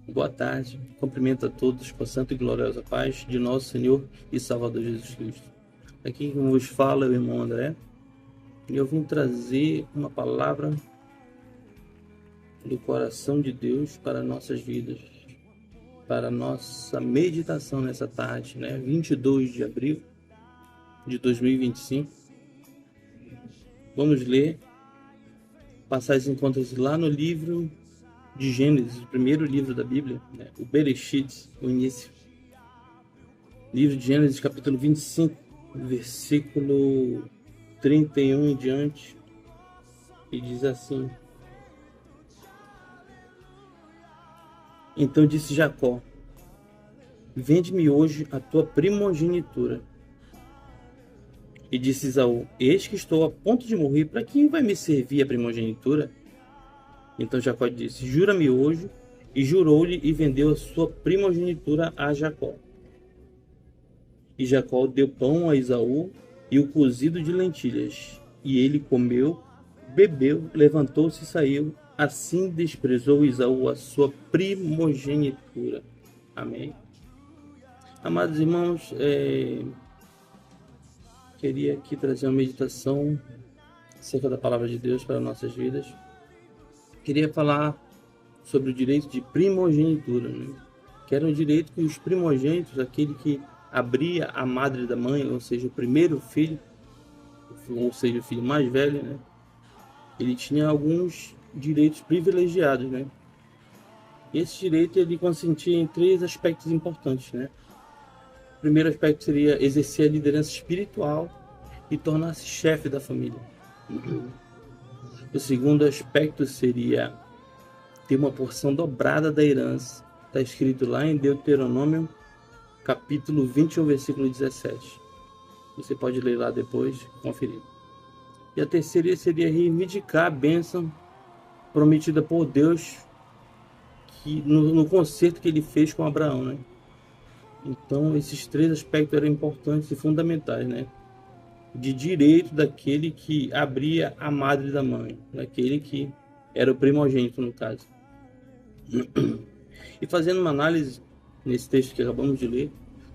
Boa tarde, cumprimento a todos com a santa e gloriosa paz de nosso Senhor e Salvador Jesus Cristo. Aqui quem vos fala é o irmão André, e eu vim trazer uma palavra do coração de Deus para nossas vidas, para nossa meditação nessa tarde, 22 de abril de 2025. Vamos ler passagens encontram-se lá no livro de Gênesis, o primeiro livro da Bíblia, o Bereshit, o início. Livro de Gênesis, capítulo 25, versículo 31 em diante, e diz assim: Então disse Jacó: Vende-me hoje a tua primogenitura. E disse Esaú: Eis que estou a ponto de morrer, para quem vai me servir a primogenitura? Então Jacó disse: Jura-me hoje. E jurou-lhe e vendeu a sua primogenitura a Jacó. E Jacó deu pão a Esaú e o cozido de lentilhas. E ele comeu, bebeu, levantou-se e saiu. Assim desprezou Esaú a sua primogenitura. Amém. Amados irmãos, queria aqui trazer uma meditação acerca da palavra de Deus para nossas vidas. Queria falar sobre o direito de primogenitura, que era um direito que os primogênitos, aquele que abria a madre da mãe, ou seja, o primeiro filho, ou seja, o filho mais velho, ele tinha alguns direitos privilegiados, E esse direito ele consistia em três aspectos importantes, O primeiro aspecto seria exercer a liderança espiritual e tornar-se chefe da família. O segundo aspecto seria ter uma porção dobrada da herança. Está escrito lá em Deuteronômio, capítulo 21, versículo 17. Você pode ler lá depois, conferir. E a terceira seria reivindicar a bênção prometida por Deus no concerto que ele fez com Abraão, Então, esses três aspectos eram importantes e fundamentais, De direito daquele que abria a madre da mãe, daquele que era o primogênito, no caso. E fazendo uma análise nesse texto que acabamos de ler,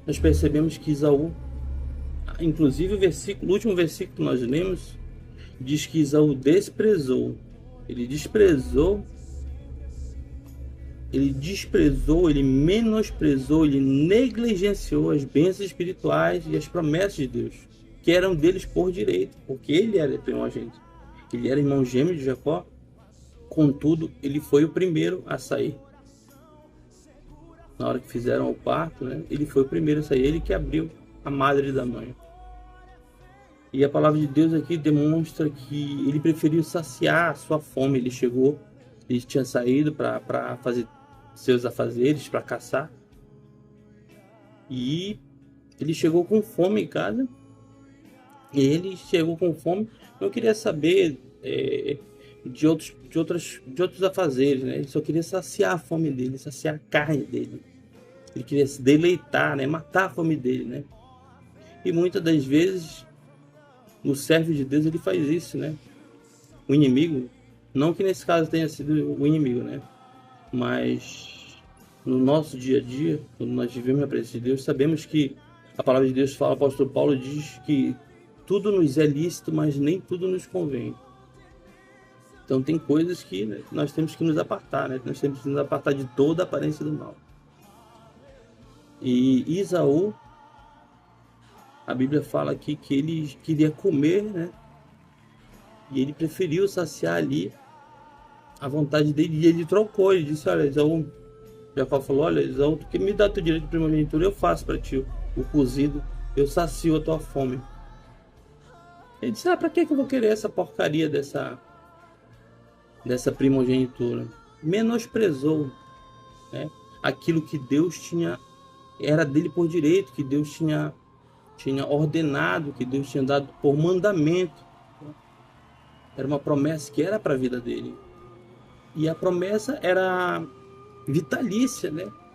nós percebemos que Esaú, inclusive o último versículo que nós lemos, diz que Esaú desprezou, ele menosprezou, ele negligenciou as bênçãos espirituais e as promessas de Deus, que eram deles por direito, porque ele era primogênito. Ele era irmão gêmeo de Jacó, contudo, ele foi o primeiro a sair. Na hora que fizeram o parto, ele foi o primeiro a sair, ele que abriu a madre da mãe. E a palavra de Deus aqui demonstra que ele preferiu saciar a sua fome. Ele tinha saído para fazer seus afazeres, para caçar. E ele chegou com fome em casa. Não queria saber de outros afazeres, Ele só queria saciar a fome dele, saciar a carne dele. Ele queria se deleitar, matar a fome dele, E muitas das vezes o servo de Deus ele faz isso, O inimigo, não que nesse caso tenha sido o inimigo, Mas no nosso dia a dia, quando nós vivemos a presença de Deus, sabemos que a palavra de Deus fala, o apóstolo Paulo diz que tudo nos é lícito, mas nem tudo nos convém. Então tem coisas que nós temos que nos apartar, Nós temos que nos apartar de toda a aparência do mal. E Esaú, a Bíblia fala aqui que ele queria comer, E ele preferiu saciar ali a vontade dele. E ele trocou, ele disse: olha, Esaú, Jacó falou: olha, Esaú, tu que me dá teu direito de primogenitura, eu faço para ti o cozido, eu sacio a tua fome. Ele disse: para que eu vou querer essa porcaria dessa primogenitura? Menosprezou, aquilo que Deus era dele por direito, que Deus tinha ordenado, que Deus tinha dado por mandamento. Era uma promessa que era para a vida dele. E a promessa era vitalícia,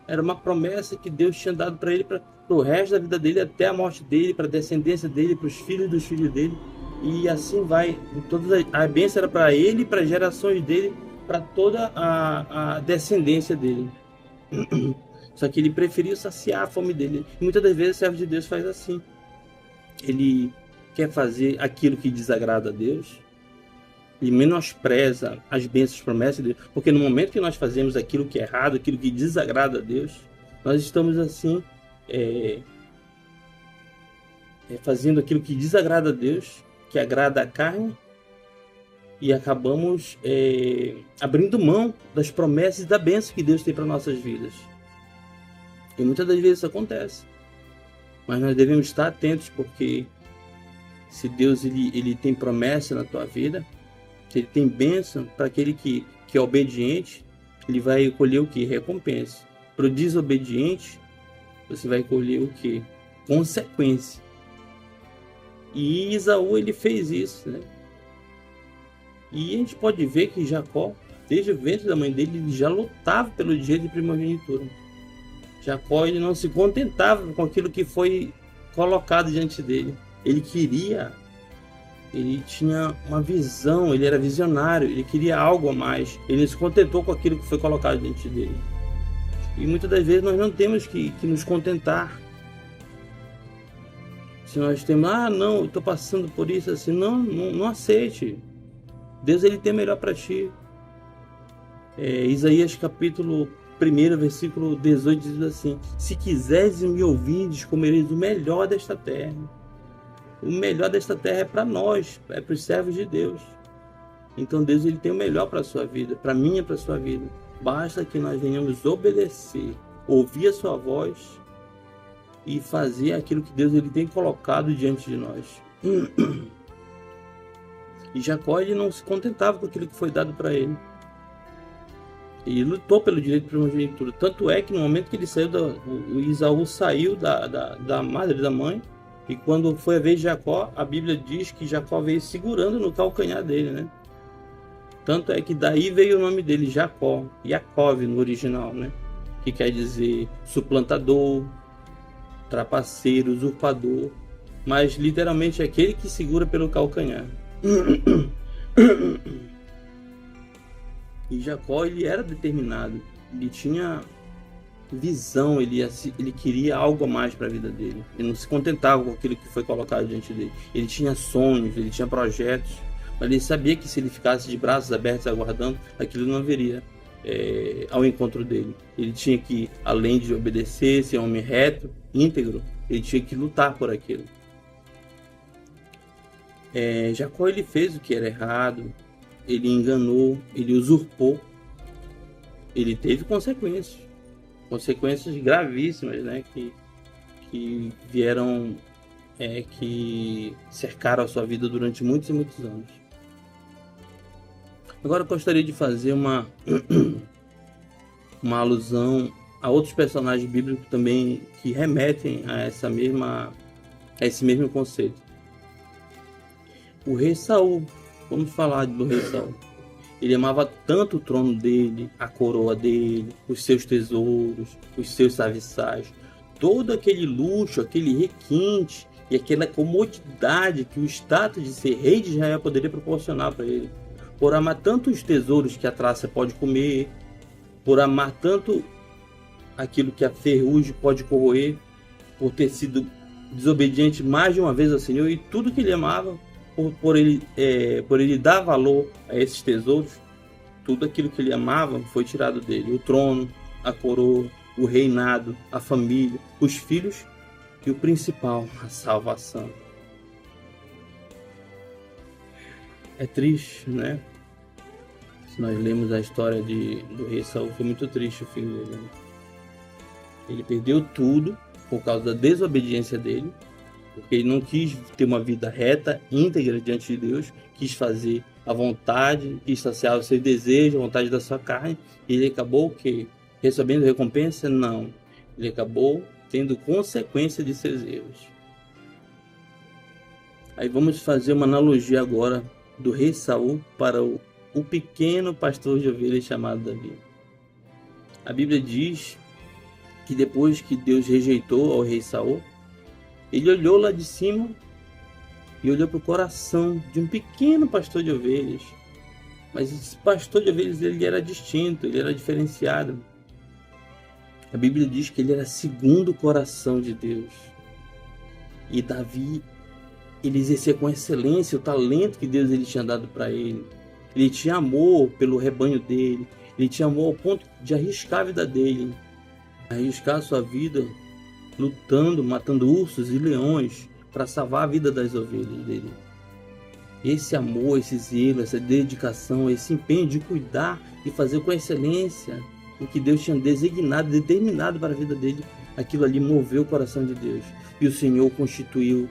Era uma promessa que Deus tinha dado para ele, para o resto da vida dele, até a morte dele, para a descendência dele, para os filhos dos filhos dele. E assim vai. A bênção era para ele, para as gerações dele, para toda a descendência dele. Só que ele preferiu saciar a fome dele. E muitas das vezes o servo de Deus faz assim. Ele quer fazer aquilo que desagrada a Deus e menospreza as bênçãos, promessas de Deus. Porque no momento que nós fazemos aquilo que é errado, aquilo que desagrada a Deus, nós estamos assim fazendo aquilo que desagrada a Deus, que agrada a carne, e acabamos abrindo mão das promessas e da bênção que Deus tem para nossas vidas. E muitas das vezes isso acontece. Mas nós devemos estar atentos, porque se Deus ele tem promessa na tua vida, se ele tem bênção para aquele que é obediente, ele vai colher o que? Recompensa. Para o desobediente, você vai colher o que? Consequência. E Esaú ele fez isso, né? E a gente pode ver que Jacó, desde o ventre da mãe dele, ele já lutava pelo direito de primogenitura. Jacó ele não se contentava com aquilo que foi colocado diante dele. Ele tinha uma visão, ele era visionário, ele queria algo a mais. Ele não se contentou com aquilo que foi colocado diante dele. E muitas das vezes nós não temos que nos contentar. Se nós temos, não, eu estou passando por isso, assim, não aceite. Deus ele tem melhor para ti. Isaías capítulo 1, versículo 18 diz assim: se quiseres me ouvir, comereis o melhor desta terra. O melhor desta terra é para nós, é para os servos de Deus. Então Deus ele tem o melhor para a sua vida, para mim e para a sua vida. Basta que nós venhamos obedecer, ouvir a sua voz e fazer aquilo que Deus ele tem colocado diante de nós. E Jacó ele não se contentava com aquilo que foi dado para ele. Ele lutou pelo direito de primogenitura. Tanto é que no momento que ele saiu, o Esaú saiu da madre da mãe. E quando foi a vez de Jacó, a Bíblia diz que Jacó veio segurando no calcanhar dele, né? Tanto é que daí veio o nome dele, Jacó, Yaakov no original, né? Que quer dizer suplantador, trapaceiro, usurpador. Mas literalmente é aquele que segura pelo calcanhar. E Jacó ele era determinado, ele tinha visão, ele queria algo a mais para a vida dele. Ele não se contentava com aquilo que foi colocado diante dele. Ele tinha sonhos, ele tinha projetos, mas ele sabia que se ele ficasse de braços abertos aguardando, aquilo não viria ao encontro dele. Ele tinha que, além de obedecer, ser um homem reto, íntegro, ele tinha que lutar por aquilo. Jacó ele fez o que era errado, ele enganou, ele usurpou, ele teve consequências gravíssimas, né, que vieram, que cercaram a sua vida durante muitos e muitos anos. Agora eu gostaria de fazer uma alusão a outros personagens bíblicos também que remetem a esse mesmo conceito. O rei Saul, vamos falar do rei Saul. Ele amava tanto o trono dele, a coroa dele, os seus tesouros, os seus serviçais, todo aquele luxo, aquele requinte e aquela comodidade que o status de ser rei de Israel poderia proporcionar para ele. Por amar tanto os tesouros que a traça pode comer, por amar tanto aquilo que a ferrugem pode corroer, por ter sido desobediente mais de uma vez ao Senhor, e tudo que ele amava, por ele dar valor a esses tesouros, tudo aquilo que ele amava foi tirado dele. O trono, a coroa, o reinado, a família, os filhos e o principal, a salvação. É triste, né? Se nós lemos a história do rei Saul, foi muito triste o fim dele. Ele perdeu tudo por causa da desobediência dele, porque ele não quis ter uma vida reta, íntegra diante de Deus, quis fazer a vontade, quis saciar o seu desejo, a vontade da sua carne, e ele acabou o quê? Recebendo recompensa? Não. Ele acabou tendo consequência de seus erros. Aí vamos fazer uma analogia agora do rei Saul para o pequeno pastor de ovelhas chamado Davi. A Bíblia diz que depois que Deus rejeitou ao rei Saul, ele olhou lá de cima e olhou para o coração de um pequeno pastor de ovelhas. Mas esse pastor de ovelhas ele era distinto, ele era diferenciado. A Bíblia diz que ele era segundo o coração de Deus. E Davi, ele exercia com excelência o talento que Deus ele tinha dado para ele. Ele tinha amor pelo rebanho dele. Ele tinha amor ao ponto de arriscar a vida dele. Arriscar a sua vida lutando, matando ursos e leões para salvar a vida das ovelhas dele. Esse amor, esse zelo, essa dedicação, esse empenho de cuidar e fazer com excelência o que Deus tinha designado, determinado para a vida dele, aquilo ali moveu o coração de Deus. E o Senhor constituiu.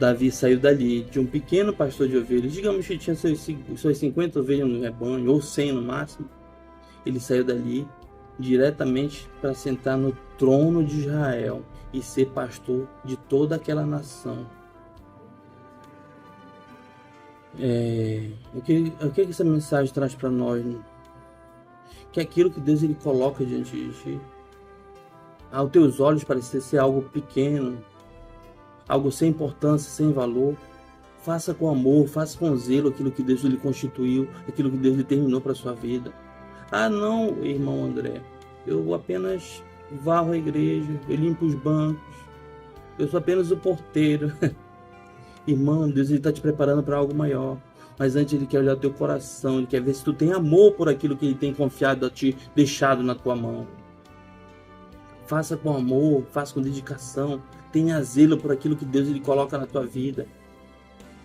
Davi saiu dali de um pequeno pastor de ovelhas, digamos que tinha suas 50 ovelhas no rebanho, ou 100 no máximo. Ele saiu dali diretamente para sentar no trono de Israel e ser pastor de toda aquela nação. O que essa mensagem traz para nós? Né? Que aquilo que Deus ele coloca diante de ti, aos teus olhos parecer ser algo pequeno, algo sem importância, sem valor, faça com amor, faça com zelo aquilo que Deus lhe constituiu, aquilo que Deus determinou para a sua vida. Ah não, irmão André, eu apenas varro a igreja, eu limpo os bancos, eu sou apenas o porteiro. Irmão, Deus está te preparando para algo maior. Mas antes ele quer olhar o teu coração, ele quer ver se tu tem amor por aquilo que ele tem confiado a ti, deixado na tua mão. Faça com amor, faça com dedicação, tenha zelo por aquilo que Deus ele coloca na tua vida.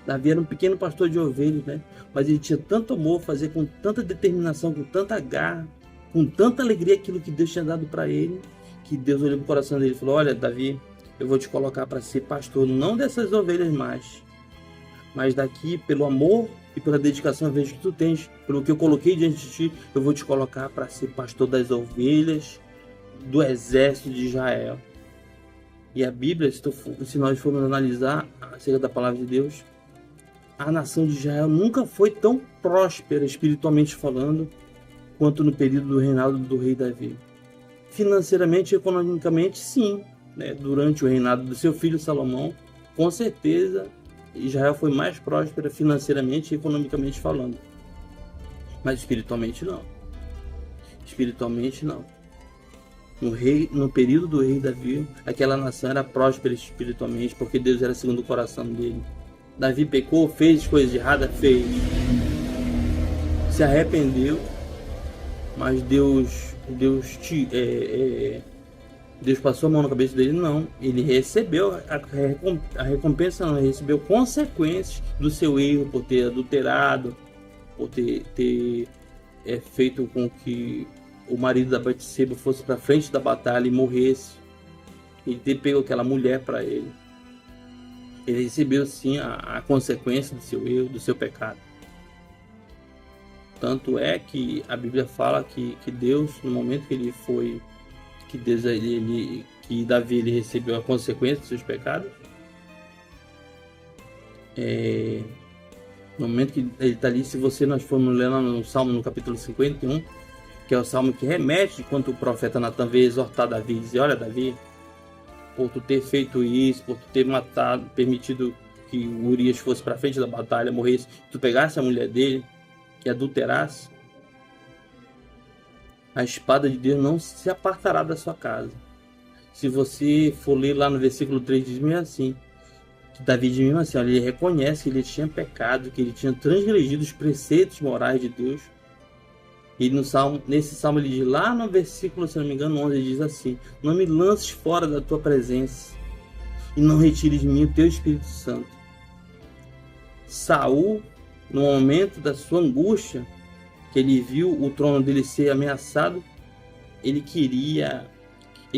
Davi era um pequeno pastor de ovelhas, né? Mas ele tinha tanto amor, fazer com tanta determinação, com tanta garra, com tanta alegria aquilo que Deus tinha dado para ele, que Deus olhou para o coração dele e falou: olha, Davi, eu vou te colocar para ser pastor, não dessas ovelhas mais, mas daqui, pelo amor e pela dedicação, vejo que tu tens, pelo que eu coloquei diante de ti, eu vou te colocar para ser pastor das ovelhas do exército de Israel. E a Bíblia, se nós formos analisar acerca da palavra de Deus, a nação de Israel nunca foi tão próspera, espiritualmente falando, quanto no período do reinado do rei Davi. Financeiramente e economicamente, sim. Durante o reinado do seu filho Salomão, com certeza Israel foi mais próspera financeiramente e economicamente falando, mas espiritualmente não. No período do rei Davi, aquela nação era próspera espiritualmente, porque Deus era segundo o coração dele. Davi pecou, fez coisas erradas, fez, se arrependeu, mas Deus passou a mão na cabeça dele? Não. Ele recebeu a recompensa, não. Ele recebeu consequências do seu erro, por ter adulterado, por ter feito com que o marido da Batseba fosse para frente da batalha e morresse. Ele ter pego aquela mulher para ele. Ele recebeu sim a consequência do seu erro, do seu pecado. Tanto é que a Bíblia fala que Deus, no momento que Davi ele recebeu a consequência dos seus pecados, no momento que ele está ali, se nós formos ler lá no Salmo, no capítulo 51, que é o Salmo que remete quando o profeta Natan veio exortar Davi e dizer: olha Davi, por tu ter feito isso, por tu ter matado, permitido que Urias fosse para frente da batalha, morresse, tu pegasse a mulher dele, que adulterasse, a espada de Deus não se apartará da sua casa. Se você for ler lá no versículo 3, diz mesmo assim, que Davi diz mesmo assim, ele reconhece que ele tinha pecado, que ele tinha transgredido os preceitos morais de Deus. E nesse salmo ele diz, lá no versículo, se não me engano, 11, ele diz assim: não me lances fora da tua presença e não retires de mim o teu Espírito Santo. Saul, no momento da sua angústia, que ele viu o trono dele ser ameaçado, ele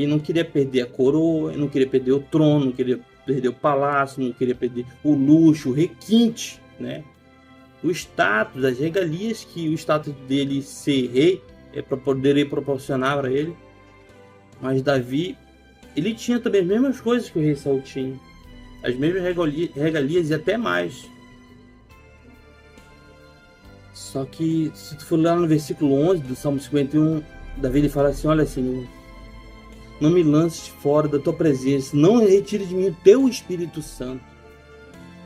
não queria perder a coroa, ele não queria perder o trono, não queria perder o palácio, não queria perder o luxo, o requinte, né? O status, as regalias que o status dele ser rei poderia proporcionar para ele. Mas Davi, ele tinha também as mesmas coisas que o rei Saul tinha, as mesmas regalias e até mais. Só que, se tu for lá no versículo 11 do Salmo 51, Davi ele fala assim: olha Senhor, não me lances fora da tua presença, não retire de mim o teu Espírito Santo.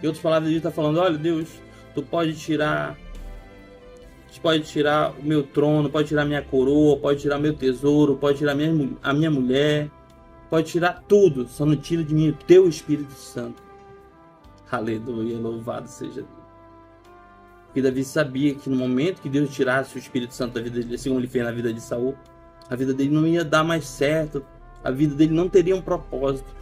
Em outras palavras, ele está falando: olha Deus, tu pode tirar pode tirar o meu trono, pode tirar minha coroa, pode tirar meu tesouro, pode tirar a minha mulher, pode tirar tudo, só não tira de mim o teu Espírito Santo. Aleluia, louvado seja Deus. Porque Davi sabia que no momento que Deus tirasse o Espírito Santo da vida dele, assim como ele fez na vida de Saul, a vida dele não ia dar mais certo, a vida dele não teria um propósito.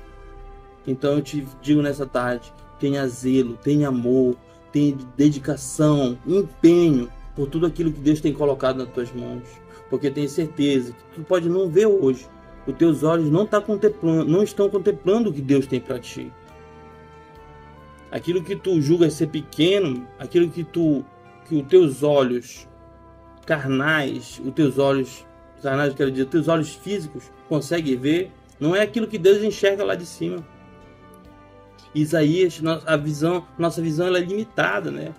Então eu te digo nessa tarde, tenha zelo, tenha amor, tenha dedicação, empenho por tudo aquilo que Deus tem colocado nas tuas mãos. Porque tenho certeza que tu pode não ver hoje, os teus olhos não estão contemplando o que Deus tem para ti. Aquilo que tu julga ser pequeno, aquilo que os teus olhos carnais, os teus olhos físicos conseguem ver, não é aquilo que Deus enxerga lá de cima. Isaías, nossa visão ela é limitada, né?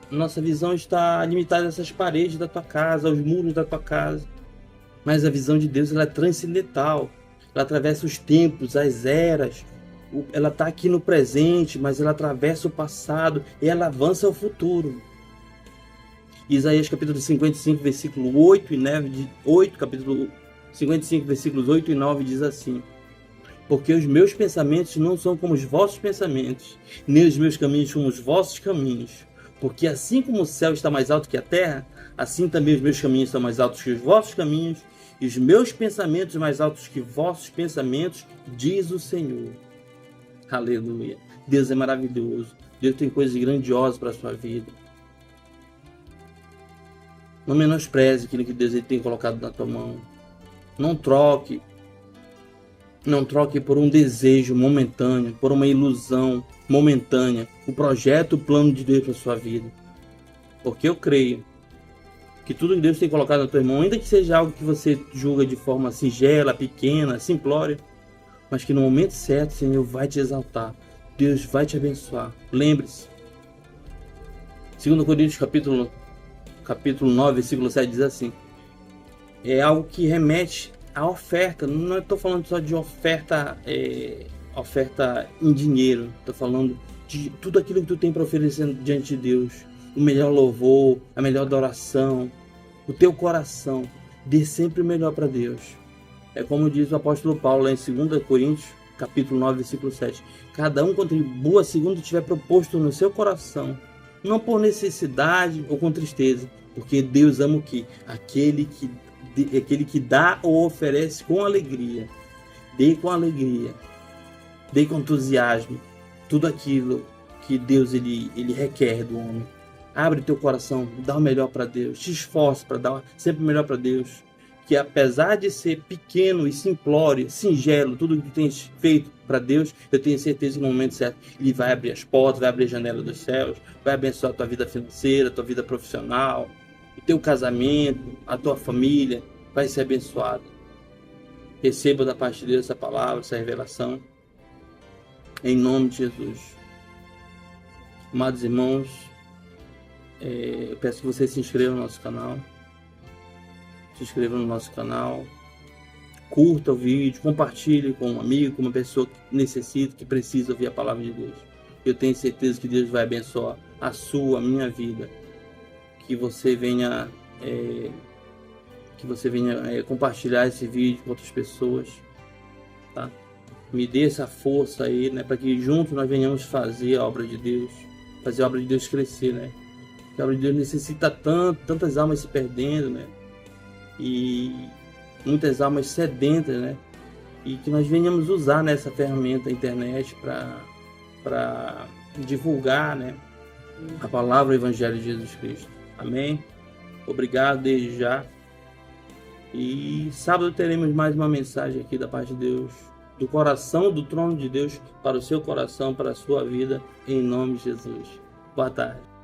Nossa visão está limitada a essas paredes da tua casa, aos muros da tua casa. Mas a visão de Deus ela é transcendental. Ela atravessa os tempos, as eras. Ela está aqui no presente, mas ela atravessa o passado e ela avança ao futuro. Isaías capítulo 55, versículo 8 e 9, capítulo 55, versículos 8 e 9 diz assim: porque os meus pensamentos não são como os vossos pensamentos, nem os meus caminhos como os vossos caminhos. Porque assim como o céu está mais alto que a terra, assim também os meus caminhos são mais altos que os vossos caminhos, e os meus pensamentos mais altos que vossos pensamentos, diz o Senhor. Aleluia. Deus é maravilhoso. Deus tem coisas grandiosas para a sua vida. Não menospreze aquilo que Deus tem colocado na tua mão. Não troque por um desejo momentâneo, por uma ilusão momentânea, o projeto, o plano de Deus para a sua vida. Porque eu creio que tudo que Deus tem colocado na tua mão, ainda que seja algo que você julga de forma singela, pequena, simplória, mas que no momento certo o Senhor vai te exaltar, Deus vai te abençoar. Lembre-se, 2 Coríntios capítulo 9, versículo 7 diz assim: é algo que remete à oferta. Não estou falando só de oferta em dinheiro, estou falando de tudo aquilo que tu tem para oferecer diante de Deus. O melhor louvor, a melhor adoração, o teu coração, dê sempre o melhor para Deus. É como diz o apóstolo Paulo lá em 2 Coríntios, capítulo 9, versículo 7. Cada um contribua segundo tiver proposto no seu coração, não por necessidade ou com tristeza, porque Deus ama o quê? Aquele que dá ou oferece com alegria. Dê com alegria, dê com entusiasmo, tudo aquilo que Deus ele requer do homem. Abre teu coração, dá o melhor para Deus, te esforce para dar sempre o melhor para Deus. Que apesar de ser pequeno e simplório, singelo, tudo que tu tens feito para Deus, eu tenho certeza que no momento certo Ele vai abrir as portas, vai abrir a janela dos céus, vai abençoar a tua vida financeira, a tua vida profissional, o teu casamento, a tua família vai ser abençoada. Receba da parte de Deus essa palavra, essa revelação, em nome de Jesus. Amados irmãos, eu peço que você se inscreva no nosso canal. Se inscreva no nosso canal, curta o vídeo, compartilhe com um amigo, com uma pessoa que necessita, que precisa ouvir a palavra de Deus. Eu tenho certeza que Deus vai abençoar a minha vida. Que você venha compartilhar esse vídeo com outras pessoas, tá? Me dê essa força aí, né, para que juntos nós venhamos fazer a obra de Deus, fazer a obra de Deus crescer, né? A obra de Deus necessita tantas almas se perdendo, né? E muitas almas sedentas, né? E que nós venhamos usar nessa ferramenta, a internet, para divulgar, né, a palavra, o Evangelho de Jesus Cristo. Amém? Obrigado desde já. E sábado teremos mais uma mensagem aqui da parte de Deus, do coração, do trono de Deus, para o seu coração, para a sua vida, em nome de Jesus. Boa tarde.